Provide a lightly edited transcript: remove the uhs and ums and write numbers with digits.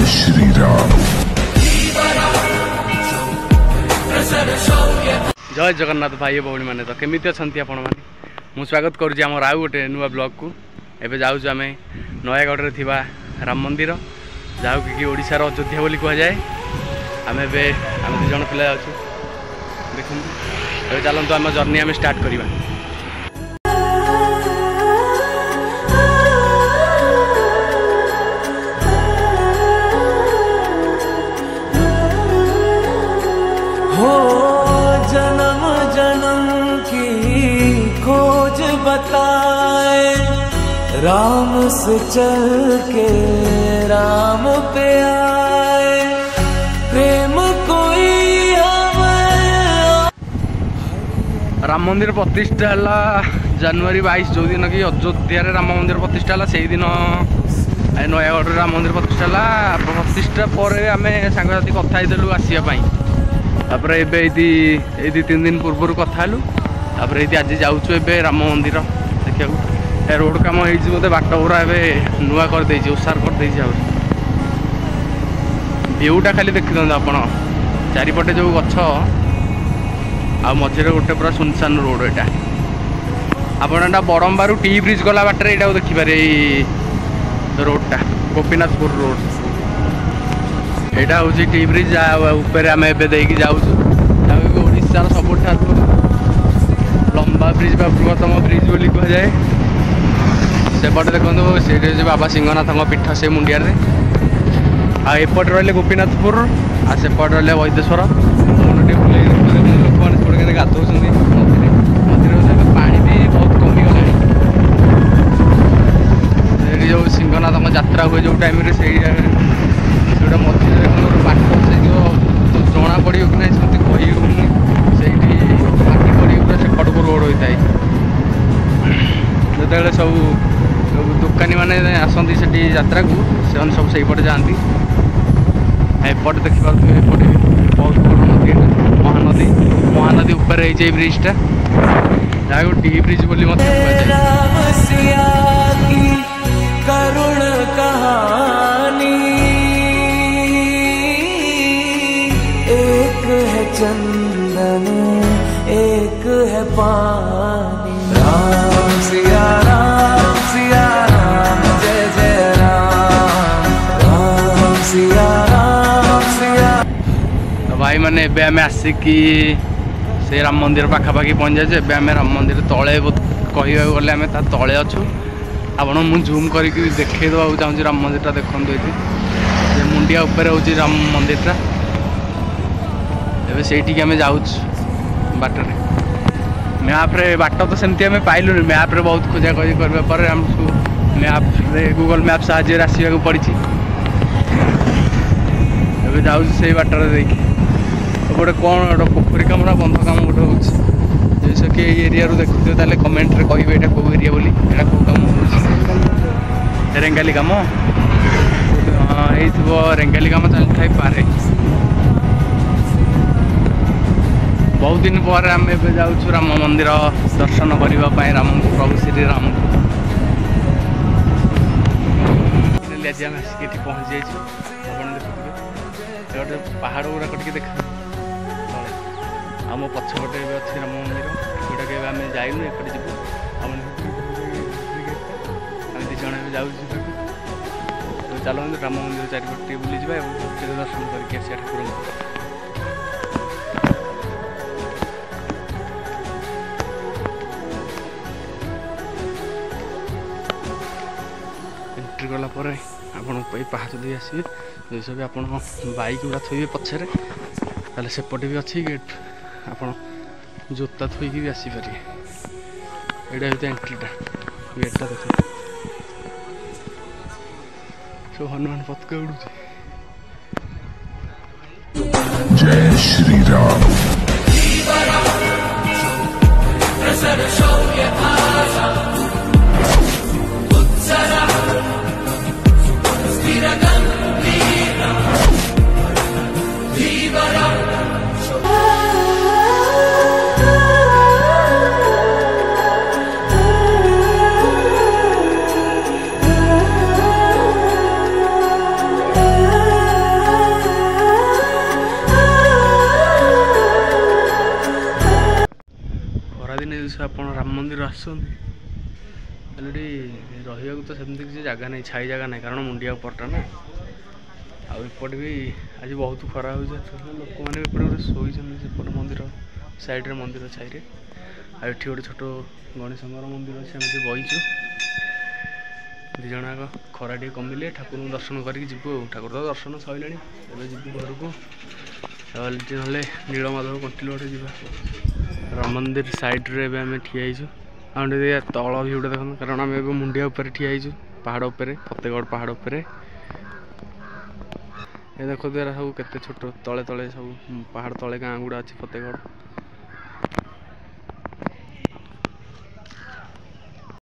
श्री राम। जय जगन्नाथ भाई भौणी मैंने तो केमी अच्छा आपण मैंने मु स्वागत करुँच आम आउ गोटे नुआ ब्लॉग को एवं जाऊँ आम नयागढ़ में थिबा राम मंदिर जहाँ कि ओडिशार अयोध्या बोली कह जाए। आम एम दु जन पिला जाऊँ देखते चलते आम जर्नी आम स्टार्ट करवा। हो जन्म जन्म की खोज बताए, राम से चल के राम पे आए, प्रेम कोई राम मंदिर प्रतिष्ठा है जनवरी 22 जो दिन कि अयोध्या राम मंदिर प्रतिष्ठा है से दिन नयागढ़ राम मंदिर प्रतिष्ठा है। प्रतिष्ठा पर आम सांगसाथी कथा होलु आसवाई तापर ये 3 दिन पूर्व कथा तापर ये आज जाऊँ ए राम मंदिर देखा रोड कम होते बाट पूरा ए नुआ कर उसार कर व्यूटा खाली देखी दिखाते आप चारिपटे जो गछ आ मझे गोटे पूरा सुनसान रोड यहाँ आपटा बड़म्बारू टी ब्रिज गला बाटर यहाँ देखिपारे रोडटा गोपीनाथपुर रोड यहाँ हूँ टी ब्रिज ऊपर आम एवं जाऊँ ओडार सबुठ लंबा ब्रिज बृहत्तम ब्रिज बोली कह जाए। सेपटे देखो से बाबा सिंहनाथ पीठ से मुंडिया आएपटे रही गोपीनाथपुर आ सेपटे रही वैदेश्वर लोक मैंने गाधो मंदिर पा भी बहुत कमिगला जो सिंहनाथ यात्रा हुए जो टाइम से मझे बाट से जो जना पड़ो कि ना सेमती कही से माटी पड़ी पूरा से कड़क रोड होता है जो सब दुकानी मैंने आसती से यात्रा को से सब से पटे जाती एपटे देखिए बहुत बड़ नदी महानदी महानदी ऊपर है ब्रिजटा जहाँ टी ब्रिज बोली करुण कहानी, एक है चंदन एक है पानी, राम सिया राम जय जय राम, राम सिया भाई मैंने एवं आसिकी से राम मंदिर पाखापाखि पहुँच जाए। आम राम मंदिर तले कह गले आम तले अच्छु आप जूम करके देखे देवा चाहूँ राम मंदिर देखते ये मुंडिया उपर हूँ राम मंदिर से आम जाऊँ बाटर मैप्रे बाट तो सेमती आम पाइलुनि मैप्रे बहुत खोजा खोजी कर मैप्रे गूगल मैप साहाଯ୍य आसवाक पड़ी जाऊँ से बाटर देखिए गोटे कौन गोटे पोखरी काम ना बंध काम गोटे हो जैसे कि एरिया देखुए ताले कमेंट रे कहिबे एटा को एरिया बोली एटा को काम हो रेंगाली काम हाँ ये रेंगाली काम चल थाई पारे। बहुत दिन पर आम ए जाऊँ राम मंदिर दर्शन करने राम प्रभु श्री राम आज आम आसिक पहुँच जाइए गोटे पहाड़ गुड़ाक टे देखा आम पछपटे अच्छी राम मंदिर जोटा कि आम जाइनु एपटे जीव आम दु जन जाऊँ चलते राम मंदिर चारिपटे बुली जावा और दर्शन करके आसिया ठाकुर एंट्री गलापर आपण पाहाच दे आसवे जो सब आप बैक गुड़ा थोड़े पछे ताले सेपटे भी अच्छी गेट आप जोता थोक भी आसीपारे यहाँ हूँ एंट्रीटा गेटा देख सब हनुमान पताका उड़ू। जय श्री राम। ଆପଣ ରାମ ମନ୍ଦିର ଆସୁଛନ୍ତି ହେଲେ ଏଠି ରହିବାକୁ ତ ସେମିତି କିଛି ଜାଗା ନାହିଁ, ଛାଇ ଜାଗା ନାହିଁ, କାରଣ ମୁଣ୍ଡିଆ ଉପରଟା ନା। ଆଉ ଏପଟେ ବି ଆଜି ବହୁତ ଖରା ହେଉଛି, ଲୋକମାନେ ଏପଟେ ଗୋଟେ ଶୋଇଛନ୍ତି ସେପଟେ ମନ୍ଦିର ସାଇଡ଼୍ରେ, ମନ୍ଦିର ଛାଇରେ। ଆଉ ଏଠି ଗୋଟେ ଛୋଟ ଗଣେଶଙ୍କର ମନ୍ଦିର ଅଛି, ଏମିତି ବଇଛୁ ଦୁଇ ଜଣ ଯାକ। ଖରା ଟିକେ କମିଲେ ଠାକୁରଙ୍କୁ ଦର୍ଶନ କରିକି ଯିବୁ ଆଉ। ଠାକୁର ତ ଦର୍ଶନ ସରିଲାଣି, ଏବେ ଯିବୁ ଘରକୁ। ନହେଲେ ନୀଳମାଧବ କଣ୍ଟିଲୋ ଗୋଟେ ଯିବା। ରାମ ମନ୍ଦିର ସାଇଡ଼୍ରେ ଏବେ ଆମେ ଠିଆ ହେଇଛୁ। ଆଉ ଟିକେ ତଳ ଭିଉଟା ଦେଖନ୍ତୁ, କାରଣ ଆମେ ଏବେ ମୁଣ୍ଡିଆ ଉପରେ ଠିଆ ହେଇଛୁ, ପାହାଡ଼ ଉପରେ, ଫତେଗଡ଼ ପାହାଡ଼ ଉପରେ। ଏ ଦେଖନ୍ତୁ ଏରା ସବୁ କେତେ ଛୋଟ, ତଳେ ତଳେ ସବୁ ପାହାଡ଼ ତଳେ ଗାଁ ଗୁଡ଼ା ଅଛି ଫତେଗଡ଼।